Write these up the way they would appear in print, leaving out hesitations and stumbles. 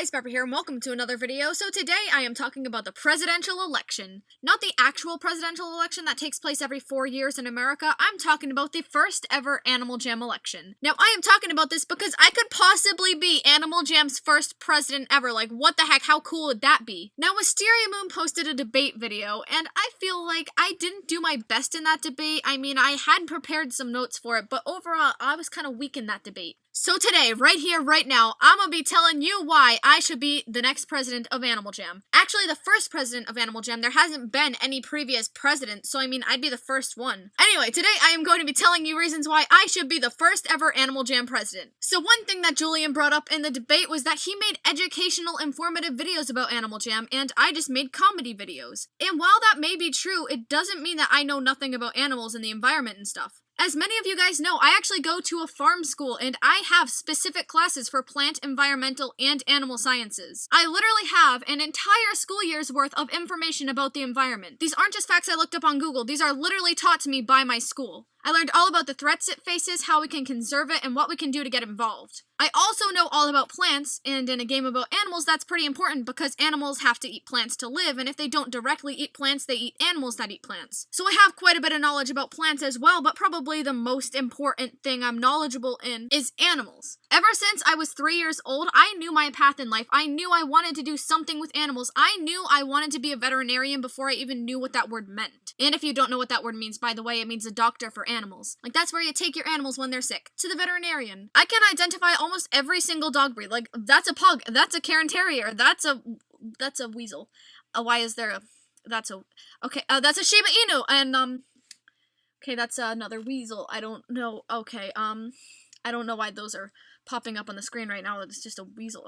guys, Bepper here, and welcome to another video. So today I am talking about the presidential election. Not the actual presidential election that takes place every 4 years in America. I'm talking about the first ever Animal Jam election. Now, I am talking about this because I could possibly be Animal Jam's first president ever. Like, what the heck? How cool would that be? Now, Wisteria Moon posted a debate video, and I feel like I didn't do my best in that debate. I mean, I had prepared some notes for it, but overall, I was kind of weak in that debate. So today, right here, right now, I'm gonna be telling you why I should be the next president of Animal Jam. Actually, the first president of Animal Jam. There hasn't been any previous president, so I mean, I'd be the first one. Anyway, today I am going to be telling you reasons why I should be the first ever Animal Jam president. So one thing that Julian brought up in the debate was that he made educational, informative videos about Animal Jam, and I just made comedy videos. And while that may be true, it doesn't mean that I know nothing about animals and the environment and stuff. As many of you guys know, I actually go to a farm school and I have specific classes for plant, environmental, and animal sciences. I literally have an entire school year's worth of information about the environment. These aren't just facts I looked up on Google, these are literally taught to me by my school. I learned all about the threats it faces, how we can conserve it, and what we can do to get involved. I also know all about plants, and in a game about animals, that's pretty important because animals have to eat plants to live, and if they don't directly eat plants, they eat animals that eat plants. So I have quite a bit of knowledge about plants as well, but probably the most important thing I'm knowledgeable in is animals. Ever since I was 3 years old, I knew my path in life. I knew I wanted to do something with animals. I knew I wanted to be a veterinarian before I even knew what that word meant. And if you don't know what that word means, by the way, it means a doctor for animals. Like, that's where you take your animals when they're sick. To the veterinarian. I can identify almost every single dog breed. Like, that's a pug. That's a Cairn Terrier. That's a weasel. Why is there a... That's a Shiba Inu. And, okay, that's another weasel. I don't know. Okay, I don't know why those are popping up on the screen right now. It's just a weasel.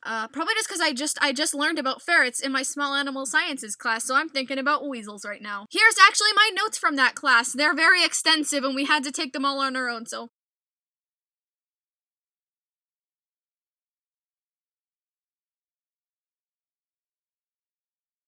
Probably just because I just learned about ferrets in my small animal sciences class, so I'm thinking about weasels right now. Here's actually my notes from that class. They're very extensive, and we had to take them all on our own, so...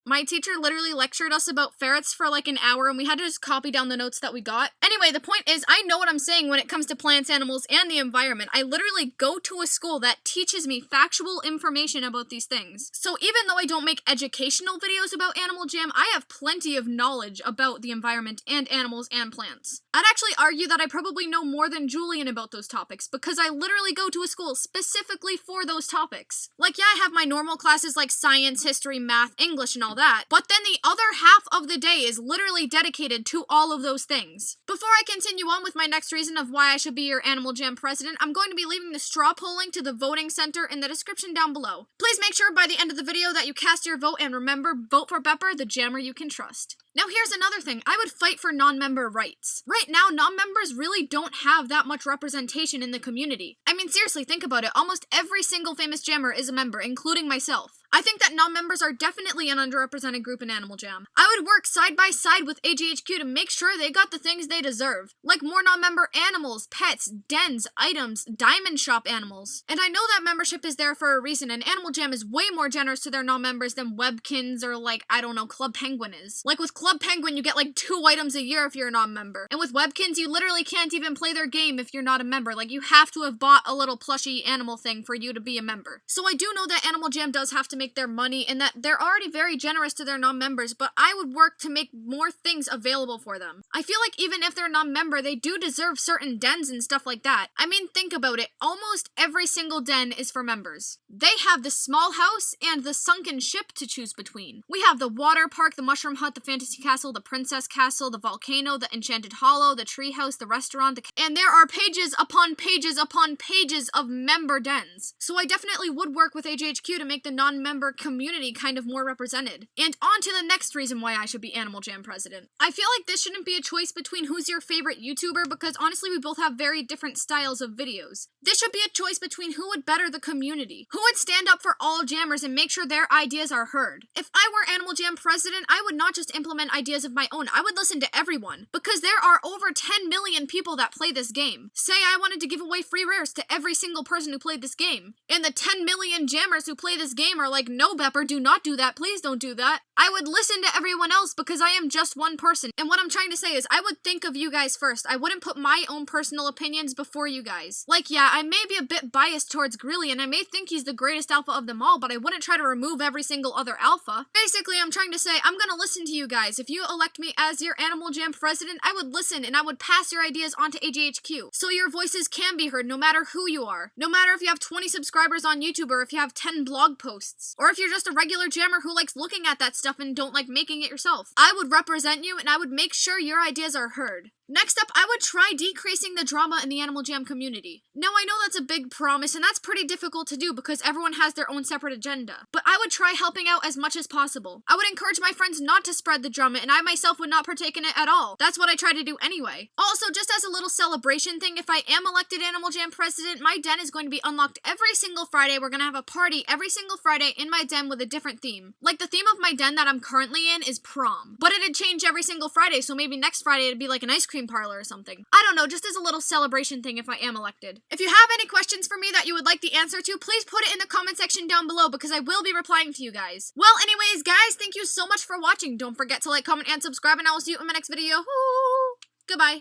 My teacher literally lectured us about ferrets for like an hour, and we had to just copy down the notes that we got. Anyway, the point is, I know what I'm saying when it comes to plants, animals, and the environment. I literally go to a school that teaches me factual information about these things. So even though I don't make educational videos about Animal Jam, I have plenty of knowledge about the environment and animals and plants. I'd actually argue that I probably know more than Julian about those topics, because I literally go to a school specifically for those topics. Like, yeah, I have my normal classes like science, history, math, English, and all that, but then the other half of the day is literally dedicated to all of those things. Before I continue on with my next reason of why I should be your Animal Jam president, I'm going to be leaving the straw poll link to the voting center in the description down below. Please make sure by the end of the video that you cast your vote, and remember, vote for Bepper, the jammer you can trust. Now here's another thing, I would fight for non-member rights. Right now, non-members really don't have that much representation in the community. I mean, seriously, think about it, almost every single famous jammer is a member, including myself. I think that non-members are definitely an underrepresented group in Animal Jam. I would work side by side with AGHQ to make sure they got the things they deserve. Like more non-member animals, pets, dens, items, diamond shop animals. And I know that membership is there for a reason, and Animal Jam is way more generous to their non-members than Webkins or like, I don't know, Club Penguin is. Like with Club Penguin, you get like 2 items a year if you're a non-member. And with Webkins, you literally can't even play their game if you're not a member. Like, you have to have bought a little plushy animal thing for you to be a member. So I do know that Animal Jam does have to make their money, and that they're already very generous to their non-members, but I would work to make more things available for them. I feel like even if they're non-member, they do deserve certain dens and stuff like that. I mean, think about it. Almost every single den is for members. They have the small house and the sunken ship to choose between. We have the water park, the mushroom hut, the fantasy castle, the princess castle, the volcano, the enchanted hollow, the treehouse, the restaurant, and there are pages upon pages upon pages of member dens. So I definitely would work with AGHQ to make the non-member community kind of more represented. And on to the next reason why I should be Animal Jam president. I feel like this shouldn't be a choice between who's your favorite YouTuber, because honestly we both have very different styles of videos. This should be a choice between who would better the community, who would stand up for all jammers and make sure their ideas are heard. If I were Animal Jam president, I would not just implement ideas of my own, I would listen to everyone, because there are over 10 million people that play this game. Say I wanted to give away free rares to every single person who played this game, and the 10 million jammers who play this game are like like, no, Bepper, do not do that, please don't do that. I would listen to everyone else because I am just one person. And what I'm trying to say is I would think of you guys first. I wouldn't put my own personal opinions before you guys. Like, yeah, I may be a bit biased towards Greeley, and I may think he's the greatest alpha of them all, but I wouldn't try to remove every single other alpha. Basically, I'm trying to say I'm gonna listen to you guys. If you elect me as your Animal Jam president, I would listen and I would pass your ideas on to AJHQ. So your voices can be heard no matter who you are. No matter if you have 20 subscribers on YouTube or if you have 10 blog posts. Or if you're just a regular jammer who likes looking at that stuff and don't like making it yourself. I would represent you and I would make sure your ideas are heard. Next up, I would try decreasing the drama in the Animal Jam community. Now, I know that's a big promise, and that's pretty difficult to do because everyone has their own separate agenda. But I would try helping out as much as possible. I would encourage my friends not to spread the drama, and I myself would not partake in it at all. That's what I try to do anyway. Also, just as a little celebration thing, if I am elected Animal Jam president, my den is going to be unlocked every single Friday. We're gonna have a party every single Friday in my den with a different theme. Like, the theme of my den that I'm currently in is prom. But it'd change every single Friday, so maybe next Friday it'd be like an ice cream parlor or something. I don't know, just as a little celebration thing if I am elected. If you have any questions for me that you would like the answer to, please put it in the comment section down below because I will be replying to you guys. Well, anyways, guys, thank you so much for watching. Don't forget to like, comment, and subscribe, and I will see you in my next video. Goodbye.